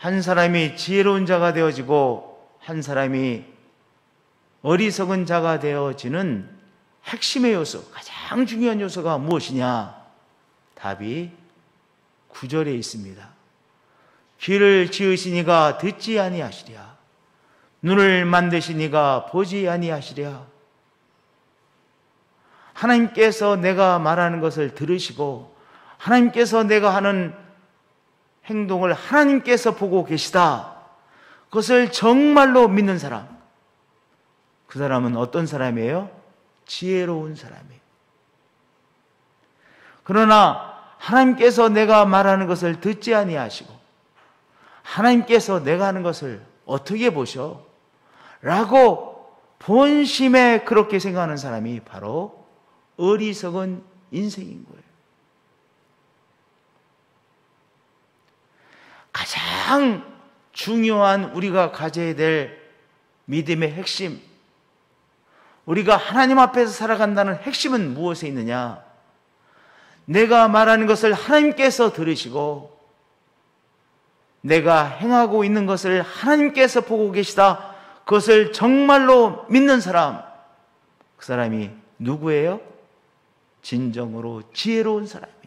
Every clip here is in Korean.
한 사람이 지혜로운 자가 되어지고 한 사람이 어리석은 자가 되어지는 핵심의 요소, 가장 중요한 요소가 무엇이냐? 답이 9절에 있습니다. 귀를 지으시니가 듣지 아니하시랴. 눈을 만드시니가 보지 아니하시랴. 하나님께서 내가 말하는 것을 들으시고 하나님께서 내가 하는 행동을 하나님께서 보고 계시다. 그것을 정말로 믿는 사람. 그 사람은 어떤 사람이에요? 지혜로운 사람이에요. 그러나 하나님께서 내가 말하는 것을 듣지 아니하시고 하나님께서 내가 하는 것을 어떻게 보셔? 라고 본심에 그렇게 생각하는 사람이 바로 어리석은 인생인 거예요. 가장 중요한 우리가 가져야 될 믿음의 핵심, 우리가 하나님 앞에서 살아간다는 핵심은 무엇에 있느냐? 내가 말하는 것을 하나님께서 들으시고 내가 행하고 있는 것을 하나님께서 보고 계시다. 그것을 정말로 믿는 사람, 그 사람이 누구예요? 진정으로 지혜로운 사람이에요.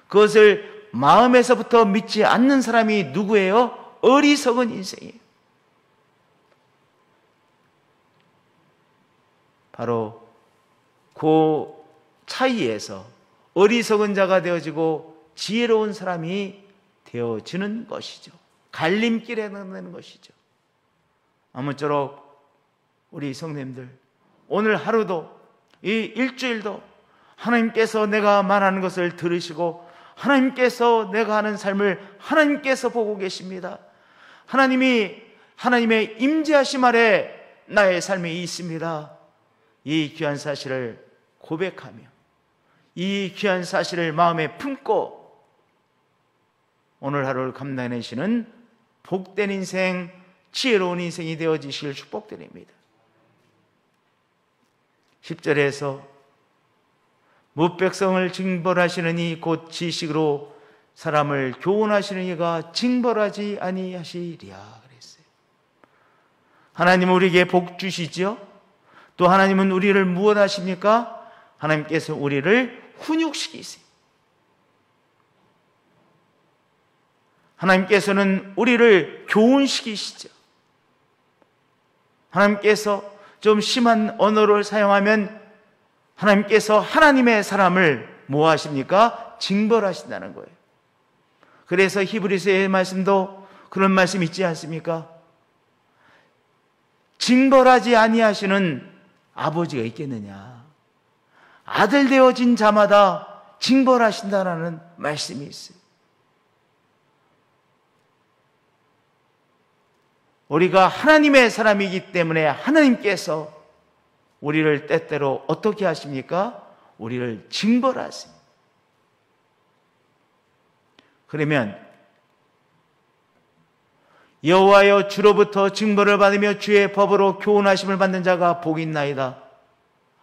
그것을 마음에서부터 믿지 않는 사람이 누구예요? 어리석은 인생이에요. 바로 그 차이에서 어리석은 자가 되어지고 지혜로운 사람이 되어지는 것이죠. 갈림길에 나가는 것이죠. 아무쪼록 우리 성도님들, 오늘 하루도 이 일주일도 하나님께서 내가 말하는 것을 들으시고 하나님께서 내가 하는 삶을 하나님께서 보고 계십니다. 하나님의 임재하심 아래 나의 삶이 있습니다. 이 귀한 사실을 고백하며 이 귀한 사실을 마음에 품고 오늘 하루를 감당해내시는 복된 인생, 지혜로운 인생이 되어지실 축복드립니다. 10절에서 무백성을 징벌하시느니 곧 지식으로 사람을 교훈하시는 이가 징벌하지 아니하시리라 그랬어요. 하나님은 우리에게 복 주시죠. 또 하나님은 우리를 무엇 하십니까? 하나님께서 우리를 훈육시키세요. 하나님께서는 우리를 교훈시키시죠. 하나님께서 좀 심한 언어를 사용하면 하나님께서 하나님의 사람을 뭐 하십니까? 징벌하신다는 거예요. 그래서 히브리서의 말씀도 그런 말씀 있지 않습니까? 징벌하지 아니하시는 아버지가 있겠느냐? 아들 되어진 자마다 징벌하신다라는 말씀이 있어요. 우리가 하나님의 사람이기 때문에 하나님께서 우리를 때때로 어떻게 하십니까? 우리를 징벌하세요. 그러면 여호와여 주로부터 징벌을 받으며 주의 법으로 교훈하심을 받는 자가 복이 있나이다.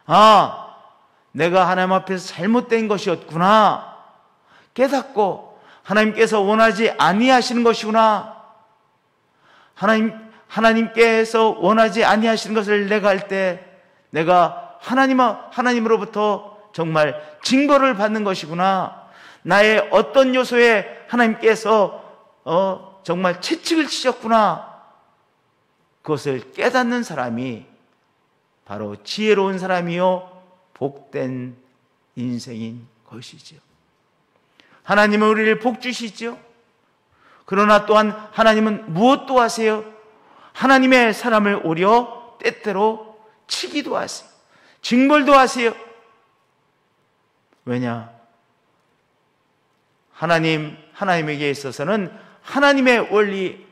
아, 내가 하나님 앞에서 잘못된 것이었구나 깨닫고 하나님께서 원하지 아니하시는 것이구나, 하나님께서 원하지 아니하시는 것을 내가 할 때 내가 하나님으로부터 정말 징벌을 받는 것이구나, 나의 어떤 요소에 하나님께서 정말 채찍을 치셨구나, 그것을 깨닫는 사람이 바로 지혜로운 사람이요 복된 인생인 것이죠. 하나님은 우리를 복 주시죠. 그러나 또한 하나님은 무엇도 하세요? 하나님의 사람을 오히려 때때로 치기도 하세요. 징벌도 하세요. 왜냐? 하나님에게 있어서는 하나님의 원리,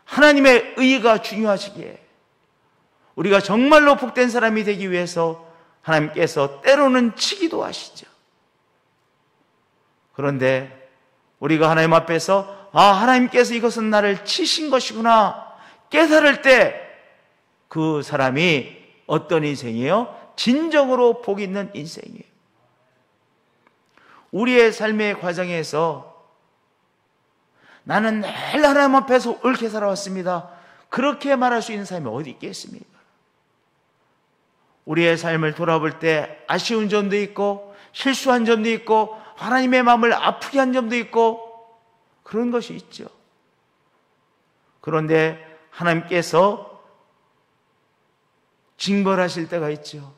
하나님의 의의가 중요하시기에 우리가 정말로 복된 사람이 되기 위해서 하나님께서 때로는 치기도 하시죠. 그런데 우리가 하나님 앞에서 하나님께서 이것은 나를 치신 것이구나 깨달을 때 그 사람이 어떤 인생이에요? 진정으로 복 있는 인생이에요. 우리의 삶의 과정에서 나는 늘 하나님 앞에서 옳게 살아왔습니다. 그렇게 말할 수 있는 사람이 어디 있겠습니까? 우리의 삶을 돌아볼 때 아쉬운 점도 있고 실수한 점도 있고 하나님의 마음을 아프게 한 점도 있고 그런 것이 있죠. 그런데 하나님께서 징벌하실 때가 있죠.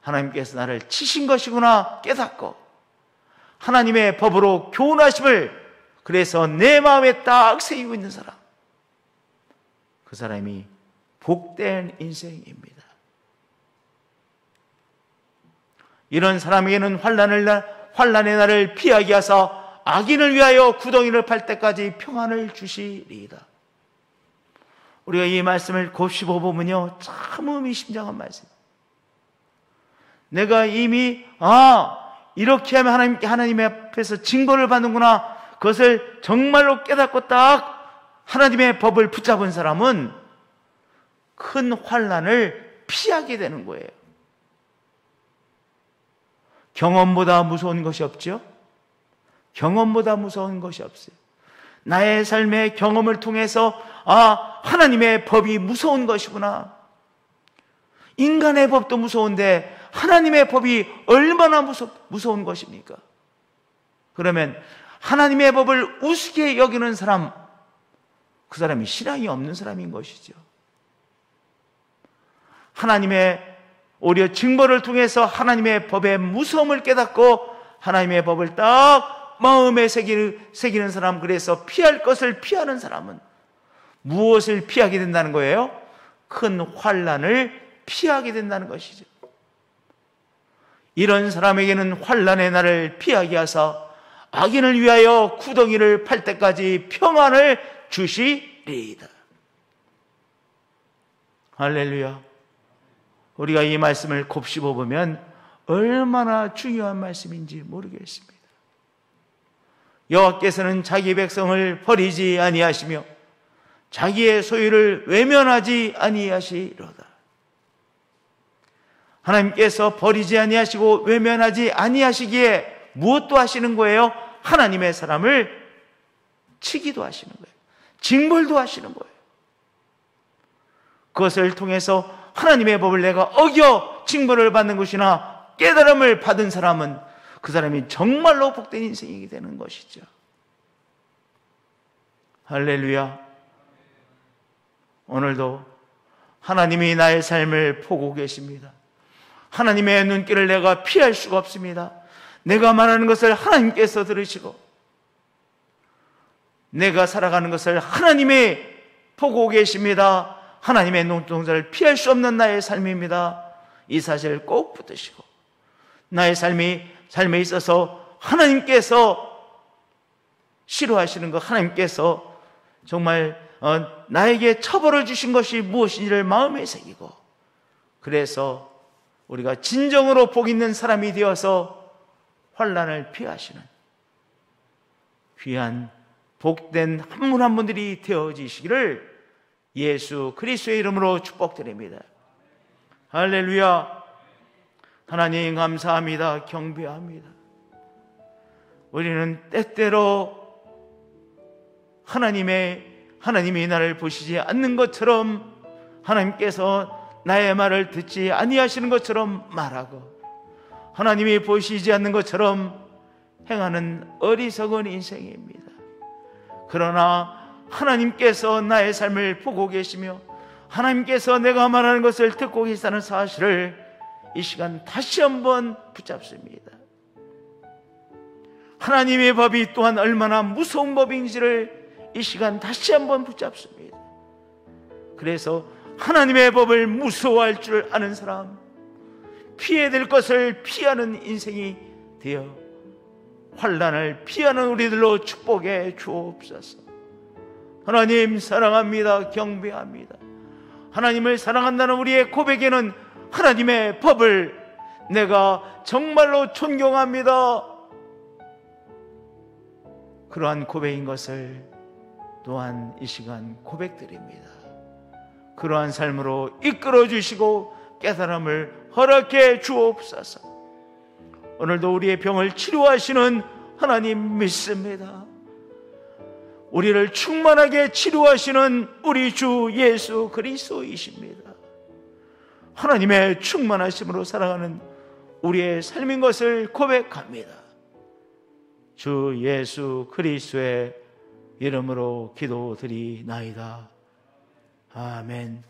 하나님께서 나를 치신 것이구나 깨닫고 하나님의 법으로 교훈하심을 그래서 내 마음에 딱 새기고 있는 사람, 그 사람이 복된 인생입니다. 이런 사람에게는 환난의 날을 피하게 하사 악인을 위하여 구덩이를 팔 때까지 평안을 주시리이다. 우리가 이 말씀을 곱씹어 보면요, 참 의미심장한 말씀. 내가 이미 이렇게 하면 하나님의 앞에서 징벌을 받는구나, 그것을 정말로 깨닫고 딱 하나님의 법을 붙잡은 사람은 큰 환난을 피하게 되는 거예요. 경험보다 무서운 것이 없죠? 경험보다 무서운 것이 없어요. 나의 삶의 경험을 통해서 하나님의 법이 무서운 것이구나. 인간의 법도 무서운데 하나님의 법이 얼마나 무서운 것입니까? 그러면 하나님의 법을 우습게 여기는 사람, 그 사람이 신앙이 없는 사람인 것이죠. 하나님의 오히려 징벌을 통해서 하나님의 법의 무서움을 깨닫고 하나님의 법을 딱 마음에 새기는 사람, 그래서 피할 것을 피하는 사람은 무엇을 피하게 된다는 거예요? 큰 환난을 피하게 된다는 것이죠. 이런 사람에게는 환난의 날을 피하게 하사 악인을 위하여 구덩이를 팔 때까지 평안을 주시리이다. 할렐루야. 우리가 이 말씀을 곱씹어 보면 얼마나 중요한 말씀인지 모르겠습니다. 여호와께서는 자기 백성을 버리지 아니하시며 자기의 소유를 외면하지 아니하시로다. 하나님께서 버리지 아니하시고 외면하지 아니하시기에 무엇도 하시는 거예요? 하나님의 사람을 치기도 하시는 거예요. 징벌도 하시는 거예요. 그것을 통해서 하나님의 법을 내가 어겨 징벌을 받는 것이나 깨달음을 받은 사람은 그 사람이 정말로 복된 인생이 되는 것이죠. 할렐루야. 오늘도 하나님이 나의 삶을 보고 계십니다. 하나님의 눈길을 내가 피할 수가 없습니다. 내가 말하는 것을 하나님께서 들으시고 내가 살아가는 것을 하나님이 보고 계십니다. 하나님의 눈동자를 피할 수 없는 나의 삶입니다. 이 사실을 꼭 붙드시고 나의 삶에 있어서 하나님께서 싫어하시는 것, 하나님께서 정말 나에게 처벌을 주신 것이 무엇인지를 마음에 새기고, 그래서 우리가 진정으로 복 있는 사람이 되어서 환난을 피하시는 귀한 복된 한 분 한 분들이 되어지시기를 예수 그리스도의 이름으로 축복드립니다. 할렐루야. 하나님 감사합니다. 경배합니다. 우리는 때때로 하나님이 나를 보시지 않는 것처럼, 하나님께서 나의 말을 듣지 아니하시는 것처럼 말하고, 하나님이 보시지 않는 것처럼 행하는 어리석은 인생입니다. 그러나 하나님께서 나의 삶을 보고 계시며 하나님께서 내가 말하는 것을 듣고 계시다는 사실을 이 시간 다시 한번 붙잡습니다. 하나님의 법이 또한 얼마나 무서운 법인지를 이 시간 다시 한번 붙잡습니다. 그래서 하나님의 법을 무서워할 줄 아는 사람, 피해야 될 것을 피하는 인생이 되어 환난을 피하는 우리들로 축복해 주옵소서. 하나님 사랑합니다. 경배합니다. 하나님을 사랑한다는 우리의 고백에는 하나님의 법을 내가 정말로 존경합니다, 그러한 고백인 것을 또한 이 시간 고백드립니다. 그러한 삶으로 이끌어 주시고 깨달음을 허락해 주옵소서. 오늘도 우리의 병을 치료하시는 하나님 믿습니다. 우리를 충만하게 치료하시는 우리 주 예수 그리스도이십니다. 하나님의 충만하심으로 살아가는 우리의 삶인 것을 고백합니다. 주 예수 그리스도의 이름으로 기도드리나이다. 아멘.